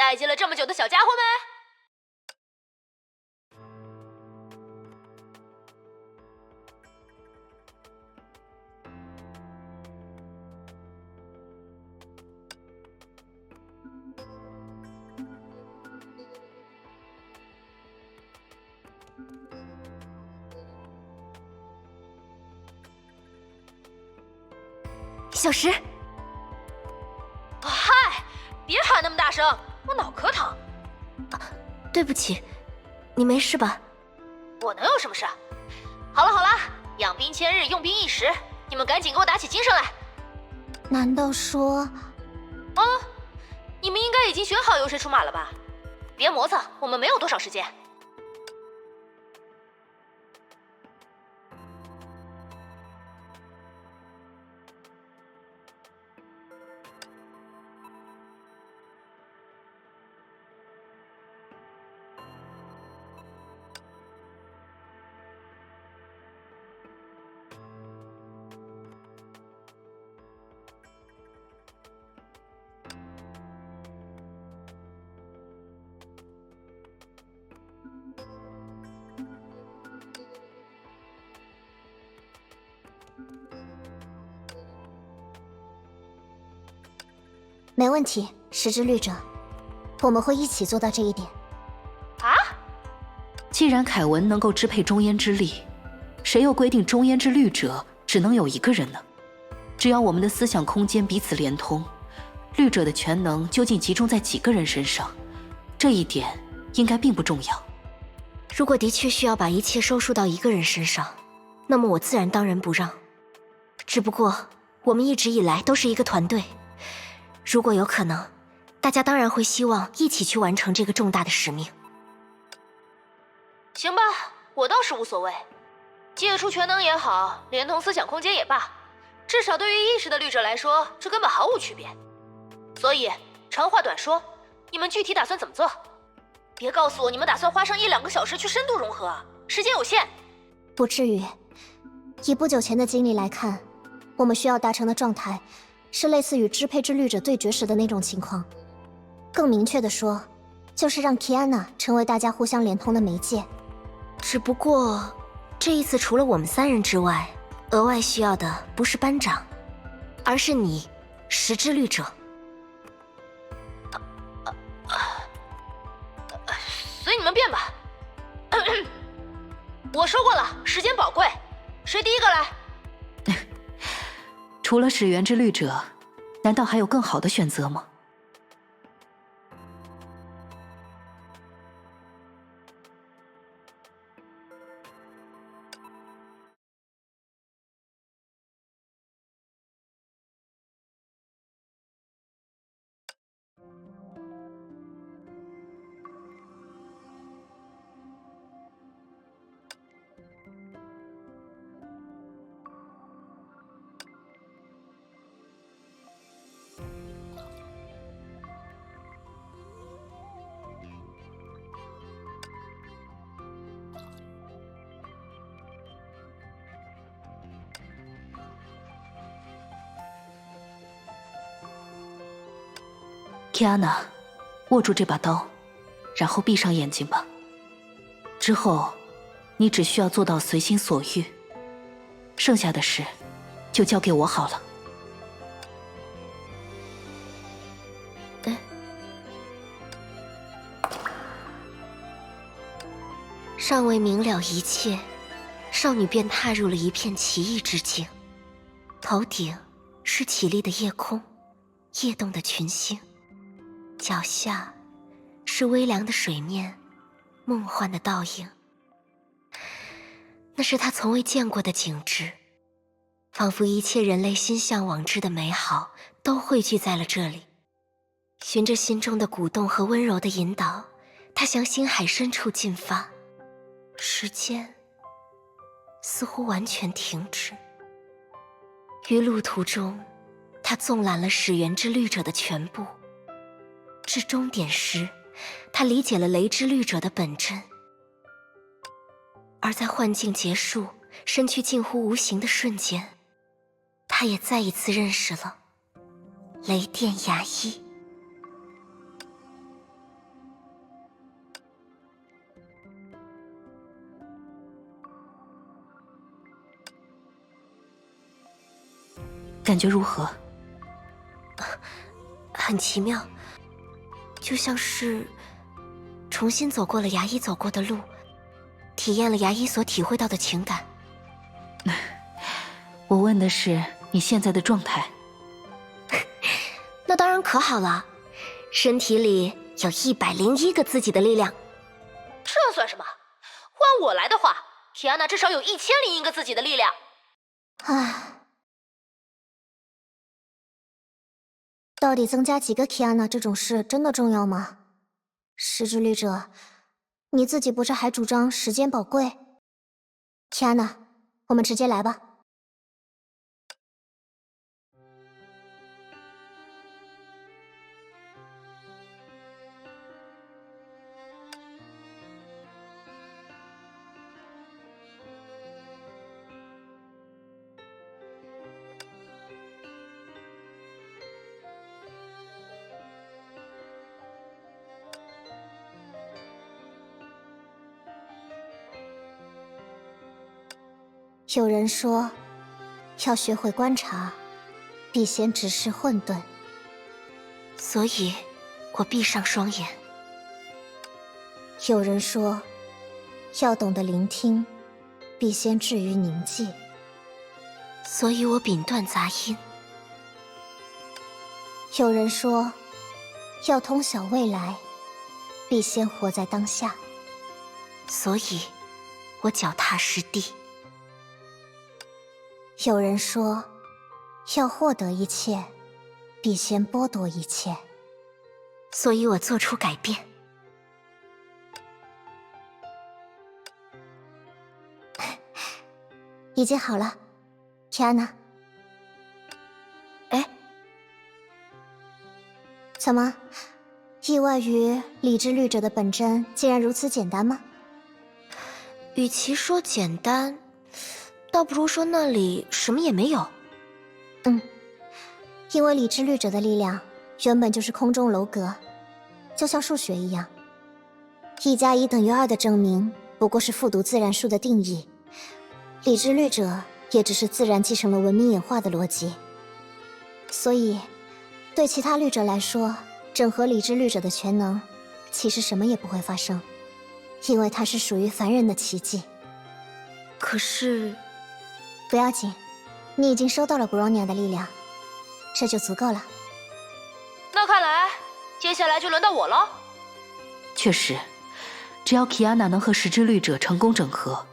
待机了这么久的小家伙们，小石，嗨，别喊那么大声，我脑壳疼。对不起，你没事吧？我能有什么事？好了好了，养兵千日，用兵一时，你们赶紧给我打起精神来。难道说……啊，你们应该已经选好由谁出马了吧？别磨蹭，我们没有多少时间。没问题，石之律者，我们会一起做到这一点。啊？既然凯文能够支配中焉之力，谁又规定中焉之律者只能有一个人呢？只要我们的思想空间彼此连通，律者的全能究竟集中在几个人身上，这一点应该并不重要。如果的确需要把一切收束到一个人身上，那么我自然当仁不让。只不过我们一直以来都是一个团队，如果有可能，大家当然会希望一起去完成这个重大的使命。行吧，我倒是无所谓，借出全能也好，连同思想空间也罢，至少对于意识的律者来说，这根本毫无区别。所以长话短说，你们具体打算怎么做？别告诉我你们打算花上1-2个小时去深度融合啊，时间有限。不至于，以不久前的经历来看，我们需要达成的状态是类似与支配之律者对决时的那种情况。更明确的说，就是让 Kiana 成为大家互相连通的媒介。只不过这一次除了我们3人之外，额外需要的不是班长，而是你，石之律者。随你们便吧。我说过了，时间宝贵，谁第一个来？除了始源之律者，难道还有更好的选择吗？Kiana， 握住这把刀，然后闭上眼睛吧。之后，你只需要做到随心所欲，剩下的事就交给我好了。尚未明了一切，少女便踏入了一片奇异之境。头顶是绮丽的夜空，夜动的群星。脚下是微凉的水面，梦幻的倒影。那是他从未见过的景致，仿佛一切人类心向往之的美好都汇聚在了这里。循着心中的鼓动和温柔的引导，他向星海深处进发。时间似乎完全停止。于路途中，他纵览了始源之律者的全部。至终点时，他理解了雷之律者的本真。而在幻境结束，身躯近乎无形的瞬间，他也再一次认识了雷电衙役。感觉如何？很奇妙，就像是重新走过了牙医走过的路，体验了牙医所体会到的情感。我问的是你现在的状态。那当然可好了，身体里有101个自己的力量。这算什么？换我来的话，提安娜至少有1001个自己的力量。唉，到底增加几个 Kiana 这种事真的重要吗？失之律者，你自己不是还主张时间宝贵 ？Kiana， 我们直接来吧。有人说，要学会观察，必先直视混沌。所以，我闭上双眼。有人说，要懂得聆听，必先置于宁寂。所以我屏断杂音。有人说，要通晓未来，必先活在当下。所以，我脚踏实地。有人说，要获得一切，必先剥夺一切。所以我做出改变。已经好了 ，Kiana。哎，怎么？意外于理智律者的本真竟然如此简单吗？与其说简单，倒不如说那里什么也没有。因为理智律者的力量原本就是空中楼阁，就像数学一样，1+1等于2的证明不过是复读自然数的定义，理智律者也只是自然继承了文明演化的逻辑。所以，对其他律者来说，整合理智律者的全能，其实什么也不会发生，因为它是属于凡人的奇迹。可是，不要紧，你已经收到了 Bronya 的力量，这就足够了。那看来，接下来就轮到我了。确实，只要 Kiana 能和时之律者成功整合，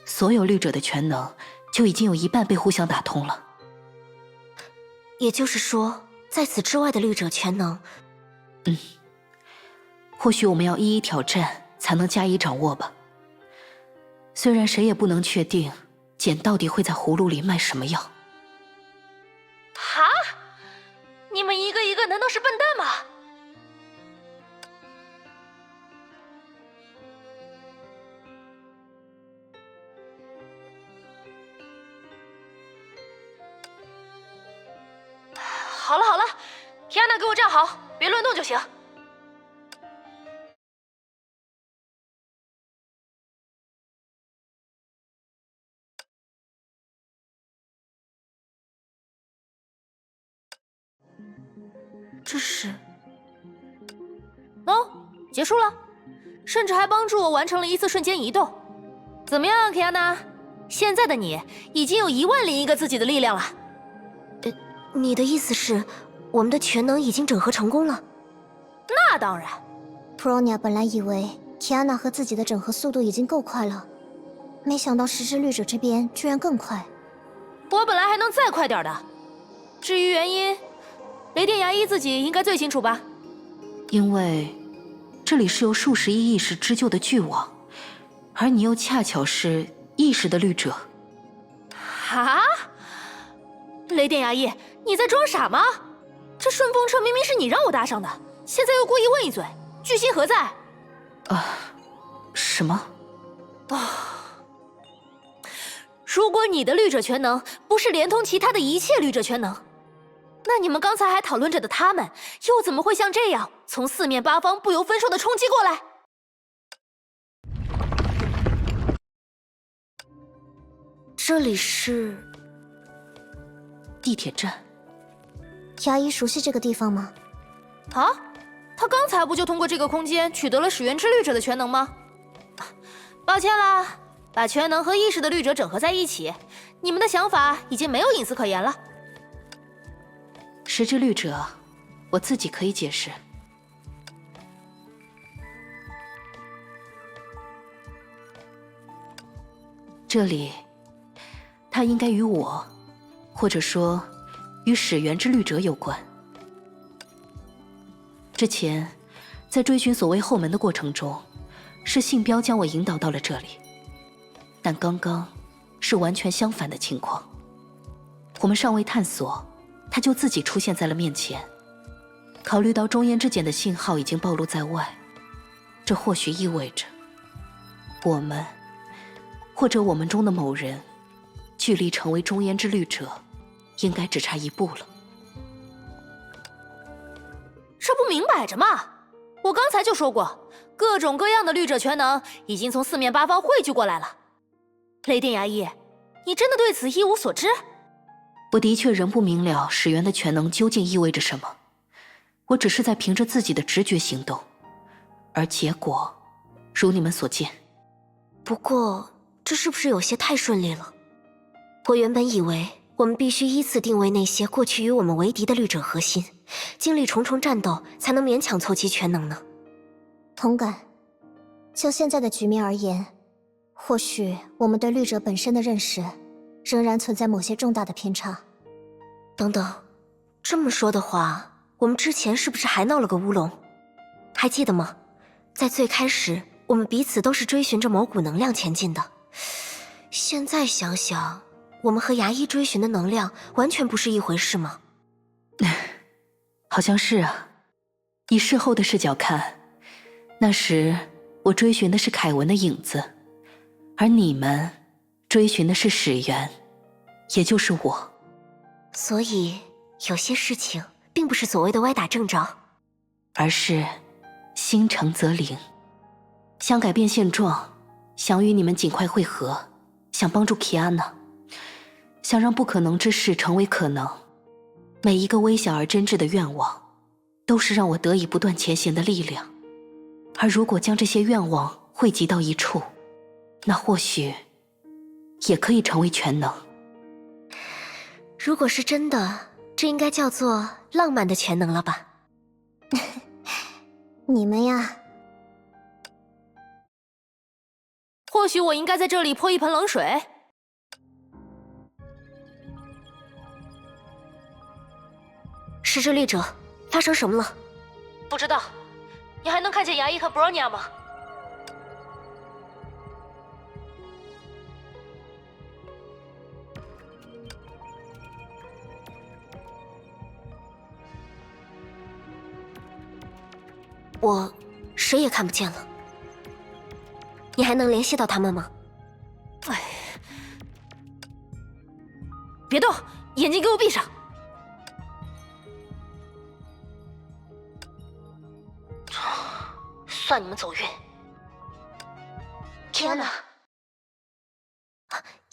所有律者的全能就已经有1半被互相打通了。也就是说，在此之外的律者全能，或许我们要一一挑战，才能加以掌握吧。虽然谁也不能确定简到底会在葫芦里卖什么药。哈？你们一个一个难道是笨蛋吗？好了好了，提安娜给我站好，别乱动就行。这是哦，结束了，甚至还帮助我完成了一次瞬间移动。怎么样，提安娜？现在的你已经有10001个自己的力量了。你的意思是，我们的全能已经整合成功了？那当然。Bronya 本来以为 Kiana 和自己的整合速度已经够快了，没想到时之律者这边居然更快。我本来还能再快点的。至于原因，雷电牙医自己应该最清楚吧？因为这里是由数十亿意识织就的巨网，而你又恰巧是意识的律者。哈？雷电牙医，你在装傻吗？这顺风车明明是你让我搭上的，现在又故意问一嘴，居心何在？什么？如果你的律者全能不是连通其他的一切律者全能，那你们刚才还讨论着的他们，又怎么会像这样从4面8方不由分说的冲击过来？这里是地铁站。牙医熟悉这个地方吗？啊，他刚才不就通过这个空间取得了始源之律者的全能吗？抱歉啦，把全能和意识的律者整合在一起，你们的想法已经没有隐私可言了。时之律者，我自己可以解释。这里，它应该与我，或者说与始源之律者有关。之前，在追寻所谓后门的过程中，是信标将我引导到了这里，但刚刚是完全相反的情况。我们尚未探索，他就自己出现在了面前。考虑到中烟之茧的信号已经暴露在外，这或许意味着我们，或者我们中的某人，距离成为中烟之律者，应该只差一步了。这不明摆着吗？我刚才就说过，各种各样的律者全能已经从四面八方汇聚过来了。雷电牙医，你真的对此一无所知？我的确仍不明了始源的全能究竟意味着什么，我只是在凭着自己的直觉行动，而结果如你们所见。不过，这是不是有些太顺利了？我原本以为我们必须依次定位那些过去与我们为敌的律者核心，经历重重战斗，才能勉强凑齐全能呢。同感。就现在的局面而言，或许我们对律者本身的认识，仍然存在某些重大的偏差。等等，这么说的话，我们之前是不是还闹了个乌龙？还记得吗？在最开始，我们彼此都是追寻着某股能量前进的。现在想想，我们和牙医追寻的能量完全不是一回事吗？好像是啊。以事后的视角看，那时我追寻的是凯文的影子，而你们追寻的是始源，也就是我。所以有些事情并不是所谓的歪打正着，而是心诚则灵。想改变现状，想与你们尽快会合，想帮助奇安娜，想让不可能之事成为可能。每一个微小而真挚的愿望，都是让我得以不断前行的力量。而如果将这些愿望汇集到一处，那或许也可以成为全能。如果是真的，这应该叫做浪漫的全能了吧？你们呀，或许我应该在这里泼一盆冷水。时之律者，发生什么了？不知道，你还能看见牙医和 Bronya 吗？我谁也看不见了。你还能联系到他们吗？哎，别动，眼睛给我闭上。算你们走运。天哪！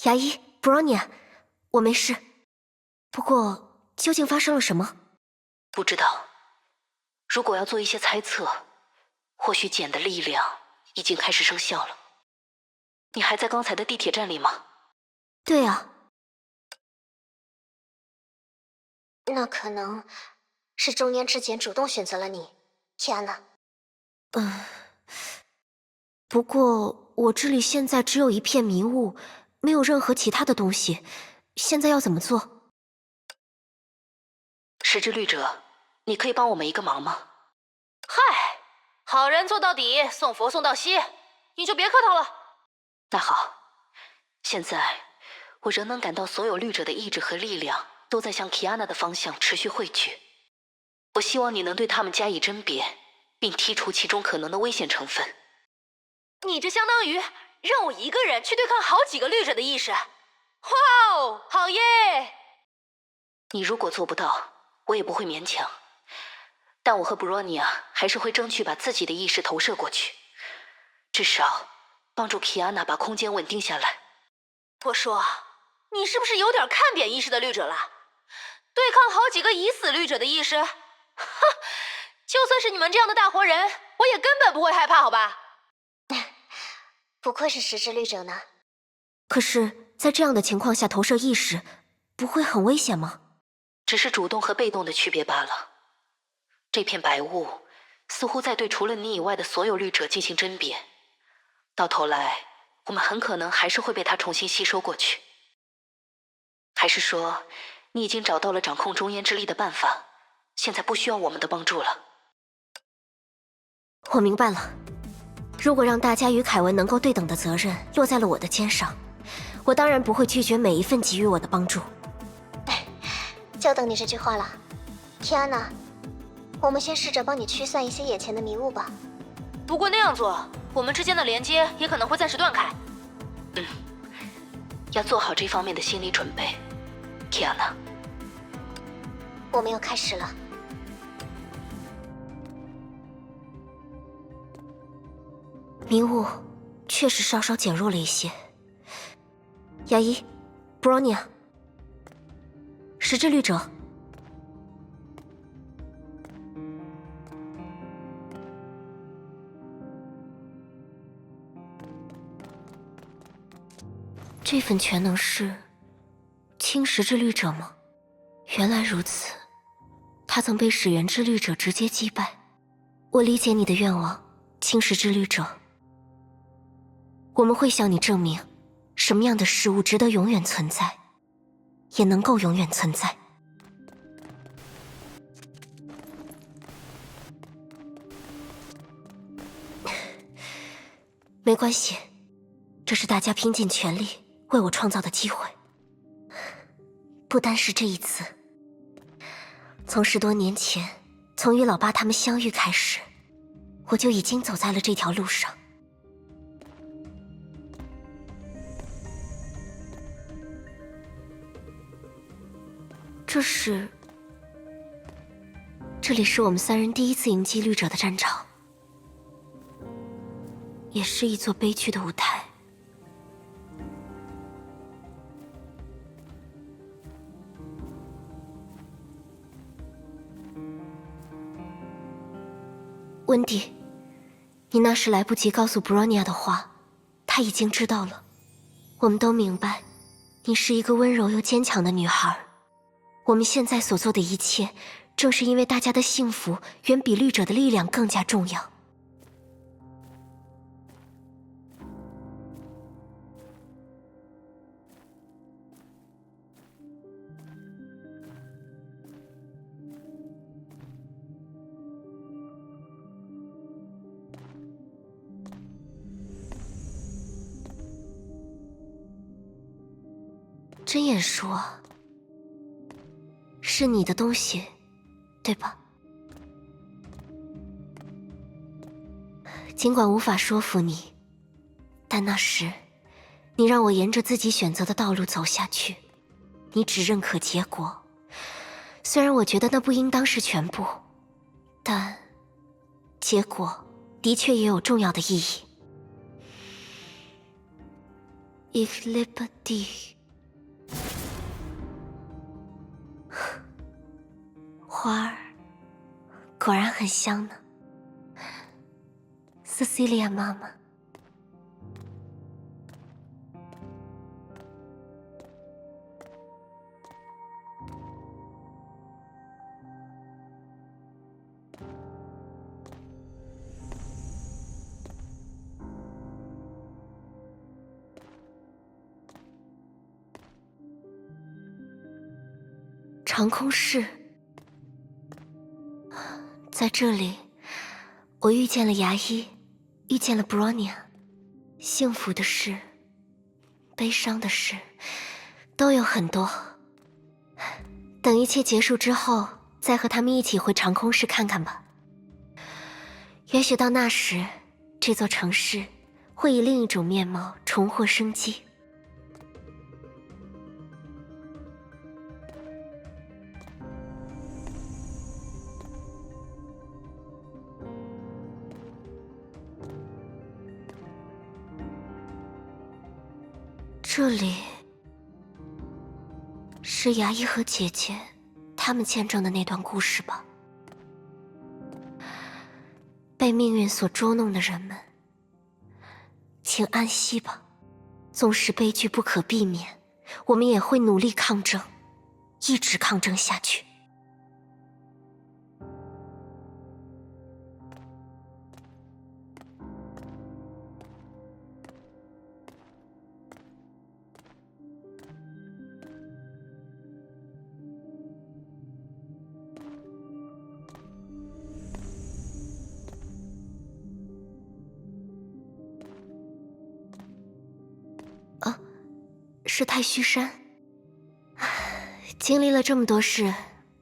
牙医 Bronya， 我没事。不过，究竟发生了什么？不知道。如果要做一些猜测，或许茧的力量已经开始生效了。你还在刚才的地铁站里吗？对啊。那可能是中烟之茧主动选择了你，天哪。不过我这里现在只有一片迷雾，没有任何其他的东西。现在要怎么做？时之律者，你可以帮我们一个忙吗？嗨，好人做到底，送佛送到西，你就别客套了。那好，现在我仍能感到所有律者的意志和力量都在向 Kiana 的方向持续汇聚。我希望你能对他们加以甄别，并剔除其中可能的危险成分。你这相当于让我一个人去对抗好几个律者的意识。哇哦，好耶！你如果做不到，我也不会勉强。但我和 Bronya 还是会争取把自己的意识投射过去，至少帮助 Kiana 把空间稳定下来。我说，你是不是有点看扁意识的律者了？对抗好几个已死绿者的意识，哼，就算是你们这样的大活人，我也根本不会害怕，好吧？不愧是实质绿者呢。可是，在这样的情况下投射意识，不会很危险吗？只是主动和被动的区别罢了。这片白雾似乎在对除了你以外的所有绿者进行甄别，到头来，我们很可能还是会被它重新吸收过去。还是说，你已经找到了掌控中烟之力的办法，现在不需要我们的帮助了？我明白了。如果让大家与凯文能够对等的责任落在了我的肩上，我当然不会拒绝每一份给予我的帮助。就等你这句话了。提安娜，我们先试着帮你驱散一些眼前的迷雾吧。不过那样做，我们之间的连接也可能会暂时断开。要做好这方面的心理准备。Kiana， 我们要开始了。迷雾确实稍稍减弱了一些。牙医 ，Bronya， 实质绿者。这份全能是轻实质绿者吗？原来如此，他曾被始源之绿者直接击败。我理解你的愿望，轻实质绿者。我们会向你证明，什么样的事物值得永远存在，也能够永远存在。没关系，这是大家拼尽全力为我创造的机会。不单是这一次，从10多年前，从与老爸他们相遇开始，我就已经走在了这条路上。这里是我们3人第一次迎击绿者的战场，也是一座悲剧的舞台。温迪，你那时来不及告诉 Bronya 的话，她已经知道了。我们都明白，你是一个温柔又坚强的女孩。我们现在所做的一切，正是因为大家的幸福远比绿者的力量更加重要。睁眼说，是你的东西，对吧？尽管无法说服你，但那时，你让我沿着自己选择的道路走下去，你只认可结果。虽然我觉得那不应当是全部，但结果的确也有重要的意义。Ich liebe dich。花儿果然很香呢，Cecilia妈妈。长空室。在这里，我遇见了牙医，遇见了 Bronya。幸福的事，悲伤的事，都有很多。等一切结束之后，再和他们一起回长空室看看吧。也许到那时，这座城市会以另一种面貌重获生机。这里是牙医和姐姐他们见证的那段故事吧。被命运所捉弄的人们，请安息吧。纵使悲剧不可避免，我们也会努力抗争，一直抗争下去。是太虚山。经历了这么多事，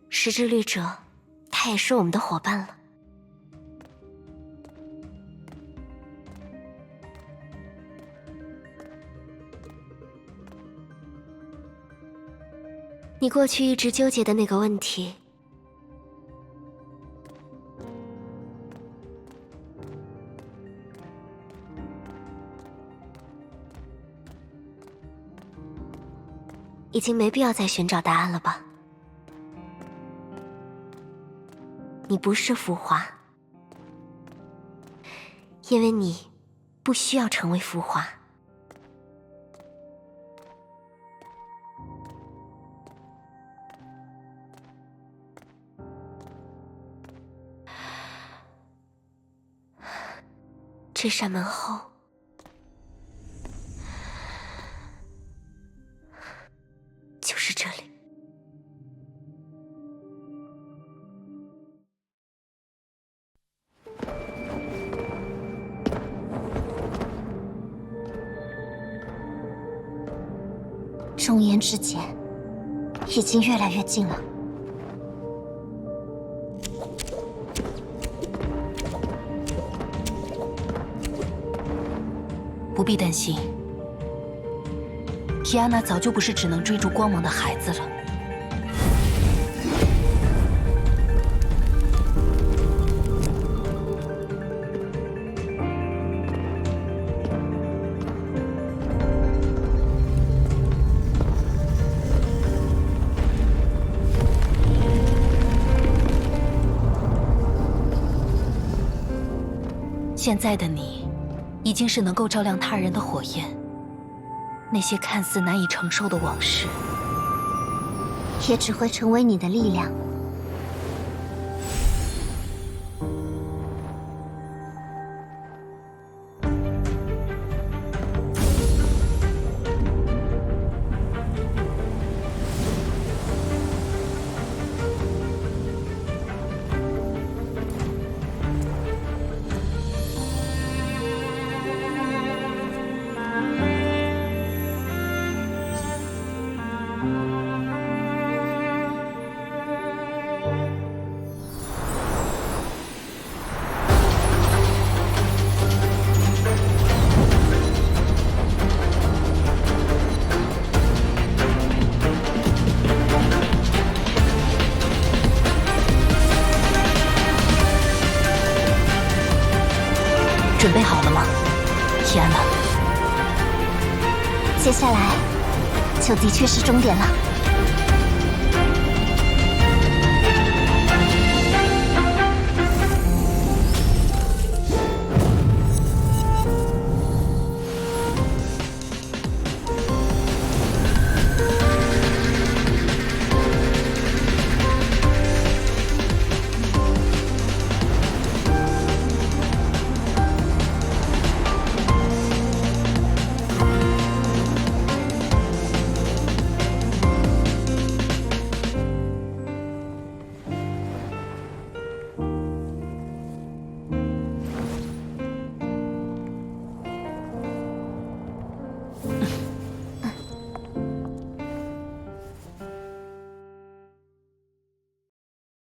石之律者，他也是我们的伙伴了。你过去一直纠结的那个问题，已经没必要再寻找答案了吧？你不是浮华，因为你不需要成为浮华。这扇门后，就是这里。中烟之劫已经越来越近了。不必担心，提安娜早就不是只能追逐光芒的孩子了。现在的你，已经是能够照亮他人的火焰。那些看似难以承受的往事，也只会成为你的力量。准备好了吗，提安娜？接下来就的确是终点了。